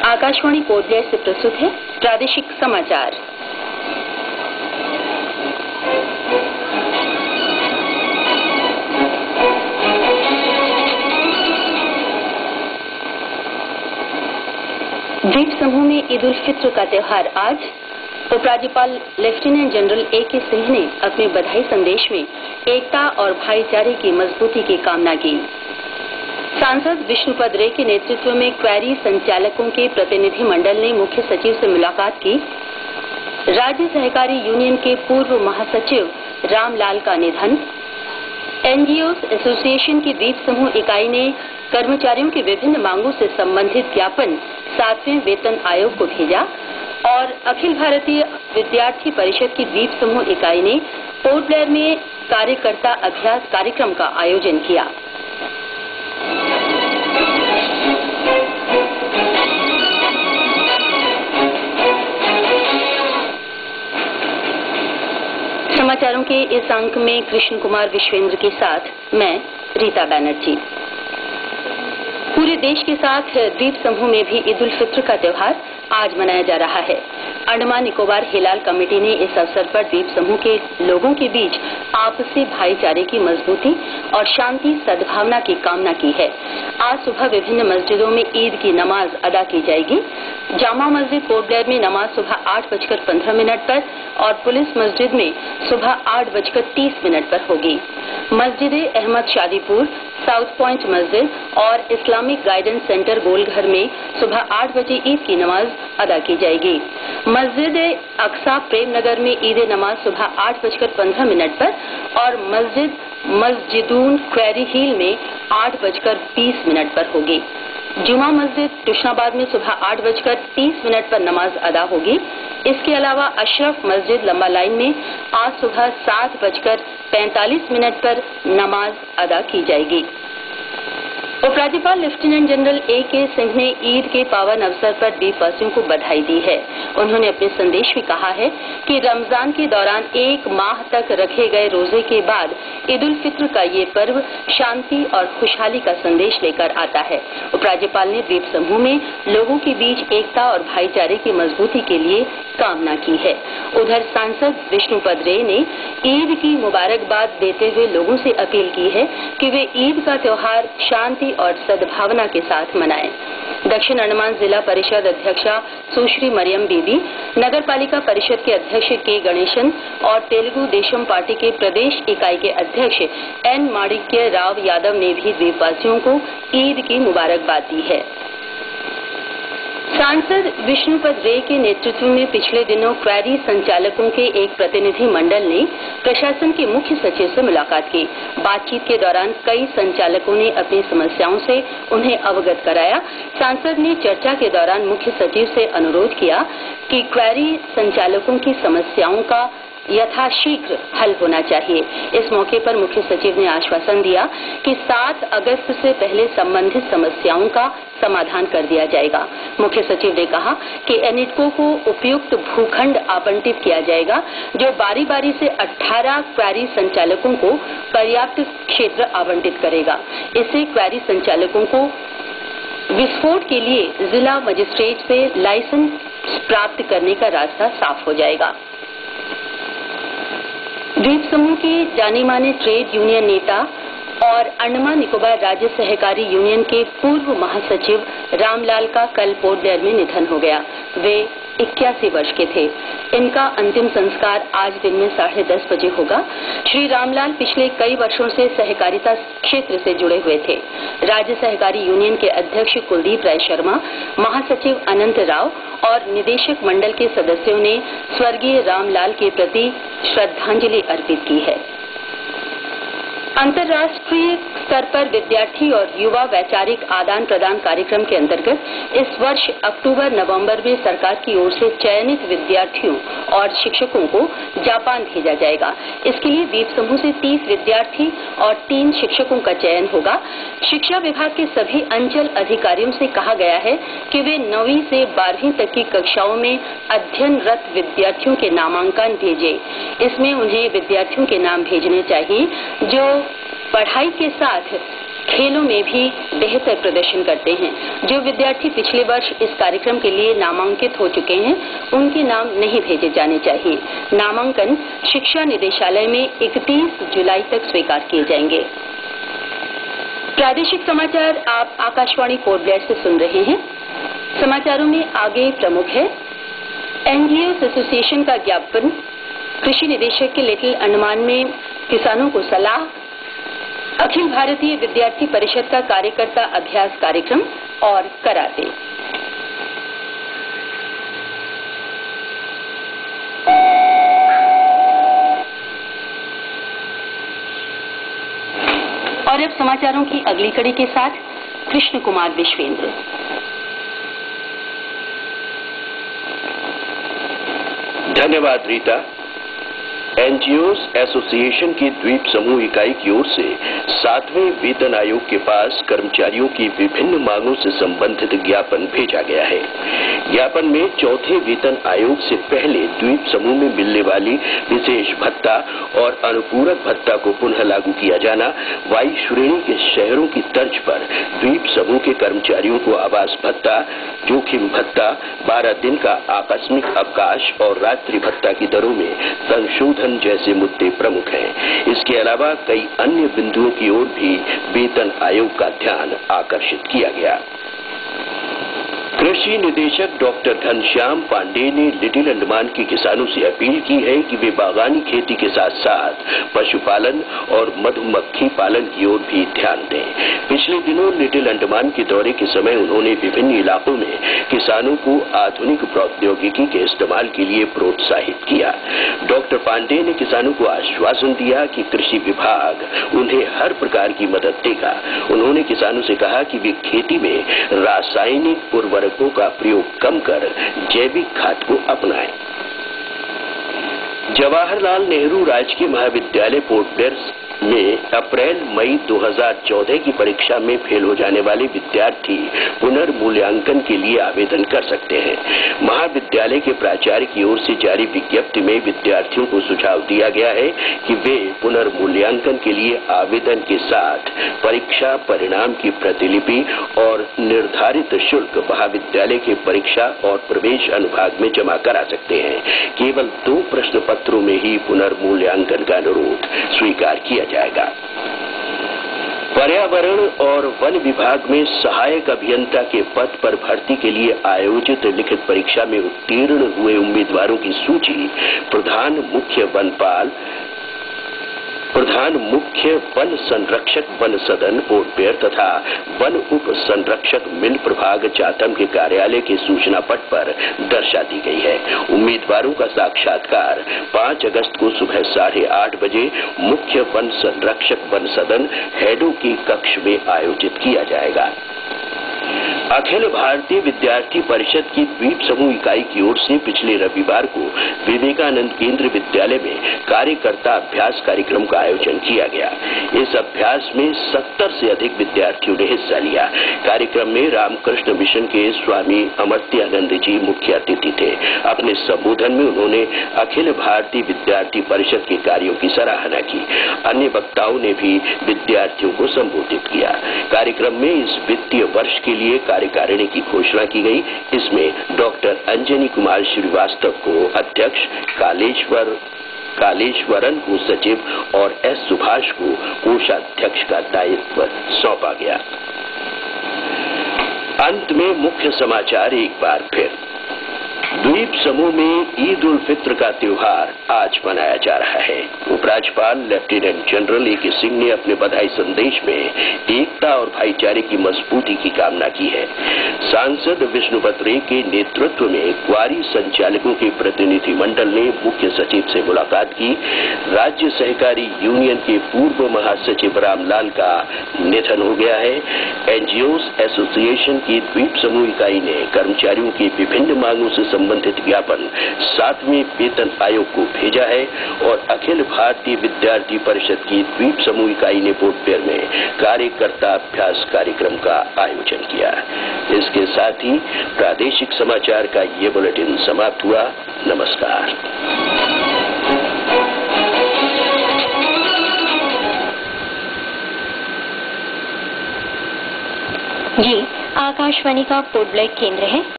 Akashvani port Blair से प्रस्तुत है प्रादेशिक समाचार। द्वीप समूह में ईद उल फित्र का त्योहार आज। उपराज्यपाल लेफ्टिनेंट जनरल A.K. सिंह ने अपने बधाई संदेश में एकता और भाईचारे की मजबूती की कामना की। सांसद विष्णुपद रे के नेतृत्व में क्वेरी संचालकों के प्रतिनिधि मंडल ने मुख्य सचिव से मुलाकात की। राज्य सहकारी यूनियन के पूर्व महासचिव रामलाल का निधन। NGOs एसोसिएशन की द्वीप समूह इकाई ने कर्मचारियों की विभिन्न मांगों से संबंधित ज्ञापन 7वें वेतन आयोग को भेजा। और अखिल भारतीय विद्यार्थी परिषद की द्वीप समूह इकाई ने पोर्ट ब्लेयर में कार्यकर्ता अभ्यास कार्यक्रम का आयोजन किया। समाचारों के इस अंक में कृष्ण कुमार विश्वेंद्र के साथ मैं रीता बैनर्जी। पूरे देश के साथ द्वीप समूह में भी ईद उल फित्र का त्योहार आज मनाया जा रहा है। अंडमान निकोबार हिलाल कमेटी ने इस अवसर पर द्वीप समूह के लोगों के बीच आपसी भाईचारे की मजबूती और शांति सद्भावना की कामना की है। आज सुबह विभिन्न मस्जिदों में ईद की नमाज अदा की जाएगी। जामा मस्जिद पोर्ट ब्लेयर में नमाज सुबह 8:15 पर और पुलिस मस्जिद में सुबह 8:30 पर होगी। मस्जिद अहमद शादीपुर, साउथ पॉइंट मस्जिद और इस्लामिक गाइडेंस सेंटर गोलघर में सुबह 8 बजे ईद की नमाज अदा की जाएगी। मस्जिद अक्सा प्रेम नगर में ईद नमाज सुबह 8:15 पर और मस्जिदून क्वेरी हिल में 8:20 पर होगी। जुमा मस्जिद तुशनाबाद में सुबह 8:30 पर नमाज अदा होगी। इसके अलावा अशरफ मस्जिद लंबा लाइन में आज सुबह 7:45 पर नमाज अदा की जाएगी। उपराज्यपाल लेफ्टिनेंट जनरल A.K. सिंह ने ईद के पावन अवसर पर द्वीपवासियों को बधाई दी है। उन्होंने अपने संदेश में कहा है कि रमजान के दौरान एक माह तक रखे गए रोजे के बाद ईद उल फित्र का ये पर्व शांति और खुशहाली का संदेश लेकर आता है। उपराज्यपाल ने द्वीप समूह में लोगों के बीच एकता और भाईचारे की मजबूती के लिए कामना की है। उधर सांसद विष्णुपद रे ने ईद की मुबारकबाद देते हुए लोगों से अपील की है कि वे ईद का त्योहार शांति और सद्भावना के साथ मनाएं। दक्षिण अंडमान जिला परिषद अध्यक्षा सुश्री मरियम बीबी, नगर पालिका परिषद के अध्यक्ष के गणेशन और तेलुगु देशम पार्टी के प्रदेश इकाई के अध्यक्ष N माणिक्य राव यादव ने भी द्वीपवासियों को ईद की मुबारकबाद दी है। सांसद विष्णुपद रे के नेतृत्व में पिछले दिनों क्वेरी संचालकों के एक प्रतिनिधि मंडल ने प्रशासन के मुख्य सचिव से मुलाकात की। बातचीत के दौरान कई संचालकों ने अपनी समस्याओं से उन्हें अवगत कराया। सांसद ने चर्चा के दौरान मुख्य सचिव से अनुरोध किया कि क्वेरी संचालकों की समस्याओं का यथाशीघ्र हल होना चाहिए। इस मौके पर मुख्य सचिव ने आश्वासन दिया कि 7 अगस्त से पहले संबंधित समस्याओं का समाधान कर दिया जाएगा। मुख्य सचिव ने कहा कि एनिडको को उपयुक्त भूखंड आवंटित किया जाएगा, जो बारी बारी से 18 क्वेरी संचालकों को पर्याप्त क्षेत्र आवंटित करेगा। इससे क्वेरी संचालकों को विस्फोट के लिए जिला मजिस्ट्रेट से लाइसेंस प्राप्त करने का रास्ता साफ हो जाएगा। द्वीप समूह के जाने माने ट्रेड यूनियन नेता और अंडमान निकोबार राज्य सहकारी यूनियन के पूर्व महासचिव रामलाल का कल पोर्ट ब्लेयर में निधन हो गया। वे 81 वर्ष के थे। इनका अंतिम संस्कार आज दिन में 10:30 बजे होगा। श्री रामलाल पिछले कई वर्षों से सहकारिता क्षेत्र से जुड़े हुए थे। राज्य सहकारी यूनियन के अध्यक्ष कुलदीप राय शर्मा, महासचिव अनंत राव और निदेशक मंडल के सदस्यों ने स्वर्गीय रामलाल के प्रति श्रद्धांजलि अर्पित की है। अंतर्राष्ट्रीय स्तर पर विद्यार्थी और युवा वैचारिक आदान प्रदान कार्यक्रम के अंतर्गत इस वर्ष अक्टूबर नवंबर में सरकार की ओर से चयनित विद्यार्थियों और शिक्षकों को जापान भेजा जाएगा। इसके लिए द्वीप समूह से 30 विद्यार्थी और 3 शिक्षकों का चयन होगा। शिक्षा विभाग के सभी अंचल अधिकारियों से कहा गया है कि वे 9वीं से 12वीं तक की कक्षाओं में अध्ययनरत विद्यार्थियों के नामांकन भेजें। इसमें उन्हें विद्यार्थियों के नाम भेजने चाहिए जो पढ़ाई के साथ खेलों में भी बेहतर प्रदर्शन करते हैं। जो विद्यार्थी पिछले वर्ष इस कार्यक्रम के लिए नामांकित हो चुके हैं, उनके नाम नहीं भेजे जाने चाहिए। नामांकन शिक्षा निदेशालय में 31 जुलाई तक स्वीकार किए जाएंगे। प्रादेशिक समाचार आप आकाशवाणी पोर्ट ब्लेयर से सुन रहे हैं। समाचारों में आगे प्रमुख है एनजीओ एसोसिएशन का ज्ञापन, कृषि निदेशक के लिटिल अंडमान में किसानों को सलाह, अखिल भारतीय विद्यार्थी परिषद का कार्यकर्ता अभ्यास कार्यक्रम और कराटे। और अब समाचारों की अगली कड़ी के साथ कृष्ण कुमार विश्वेंद्र। धन्यवाद रीता। एनजीओ एसोसिएशन की द्वीप समूह इकाई की ओर से 7वें वेतन आयोग के पास कर्मचारियों की विभिन्न मांगों से संबंधित ज्ञापन भेजा गया है। ज्ञापन में चौथे वेतन आयोग से पहले द्वीप समूह में मिलने वाली विशेष भत्ता और अनुपूरक भत्ता को पुनः लागू किया जाना, वाई श्रेणी के शहरों की तर्ज पर द्वीप समूह के कर्मचारियों को आवास भत्ता, जोखिम भत्ता, 12 दिन का आकस्मिक अवकाश और रात्रि भत्ता की दरों में संशोधन जैसे मुद्दे प्रमुख हैं। इसके अलावा कई अन्य बिंदुओं की ओर भी वेतन आयोग का ध्यान आकर्षित किया गया। कृषि निदेशक डॉक्टर घनश्याम पांडे ने लिटिल अंडमान के किसानों से अपील की है कि वे बागानी खेती के साथ साथ पशुपालन और मधुमक्खी पालन की ओर भी ध्यान दें। पिछले दिनों लिटिल अंडमान के दौरे के समय उन्होंने विभिन्न इलाकों में किसानों को आधुनिक प्रौद्योगिकी के इस्तेमाल के लिए प्रोत्साहित किया। डॉक्टर पांडे ने किसानों को आश्वासन दिया कि कृषि विभाग उन्हें हर प्रकार की मदद देगा। उन्होंने किसानों से कहा कि वे खेती में रासायनिक उर्वरकों का प्रयोग कम कर जैविक खाद को अपनाएं। जवाहरलाल नेहरू राजकीय महाविद्यालय पोर्ट ब्लेयर में अप्रैल-मई 2014 की परीक्षा में फेल हो जाने वाले विद्यार्थी पुनर्मूल्यांकन के लिए आवेदन कर सकते हैं। महाविद्यालय के प्राचार्य की ओर से जारी विज्ञप्ति में विद्यार्थियों को सुझाव दिया गया है कि वे पुनर्मूल्यांकन के लिए आवेदन के साथ परीक्षा परिणाम की प्रतिलिपि और निर्धारित शुल्क महाविद्यालय के परीक्षा और प्रवेश अनुभाग में जमा करा सकते हैं। केवल 2 प्रश्न पत्रों में ही पुनर्मूल्यांकन का अनुरोध स्वीकार किया जाएगा। पर्यावरण और वन विभाग में सहायक अभियंता के पद पर भर्ती के लिए आयोजित लिखित परीक्षा में उत्तीर्ण हुए उम्मीदवारों की सूची प्रधान मुख्य वन संरक्षक वन सदन पोर्ट ब्लेयर तथा वन उप संरक्षक मिल प्रभाग चाथम के कार्यालय के सूचना पट पर दर्शा दी गई है। उम्मीदवारों का साक्षात्कार 5 अगस्त को सुबह 8:30 बजे मुख्य वन संरक्षक वन सदन हेडो की कक्ष में आयोजित किया जाएगा। अखिल भारतीय विद्यार्थी परिषद की द्वीप समूह इकाई की ओर से पिछले रविवार को विवेकानंद केंद्र विद्यालय में कार्यकर्ता अभ्यास कार्यक्रम का आयोजन किया गया। इस अभ्यास में 70 से अधिक विद्यार्थियों ने हिस्सा लिया। कार्यक्रम में रामकृष्ण मिशन के स्वामी अमर्त्यानंद जी मुख्य अतिथि थे। अपने संबोधन में उन्होंने अखिल भारतीय विद्यार्थी परिषद के कार्यों की सराहना की। अन्य वक्ताओं ने भी विद्यार्थियों को संबोधित किया। कार्यक्रम में इस वित्तीय वर्ष के लिए कार्यकारिणी की घोषणा की गई। इसमें डॉक्टर अंजनी कुमार श्रीवास्तव को अध्यक्ष, कालेश्वरन को सचिव और एस सुभाष को कोषाध्यक्ष का दायित्व सौंपा गया। अंत में मुख्य समाचार एक बार फिर। द्वीप समूह में ईद उल फित्र का त्योहार आज मनाया जा रहा है। उपराज्यपाल लेफ्टिनेंट जनरल ए.के. सिंह ने अपने बधाई संदेश में एकता और भाईचारे की मजबूती की कामना की है। सांसद विष्णुपत रे के नेतृत्व में क्वारी संचालकों के प्रतिनिधि मंडल ने मुख्य सचिव से मुलाकात की। राज्य सहकारी यूनियन के पूर्व महासचिव रामलाल का निधन हो गया है। एनजीओ एसोसिएशन की द्वीप समूह इकाई ने कर्मचारियों की विभिन्न मांगों से संबंधित ज्ञापन 7वें वेतन आयोग को भेजा है और अखिल भारतीय विद्यार्थी परिषद की द्वीप समूह इकाई ने पोर्ट ब्लेयर में कार्यकर्ता अभ्यास कार्यक्रम का आयोजन किया। इसके साथ ही प्रादेशिक समाचार का ये बुलेटिन समाप्त हुआ। नमस्कार। ये आकाशवाणी का पोर्ट ब्लॉक केंद्र है।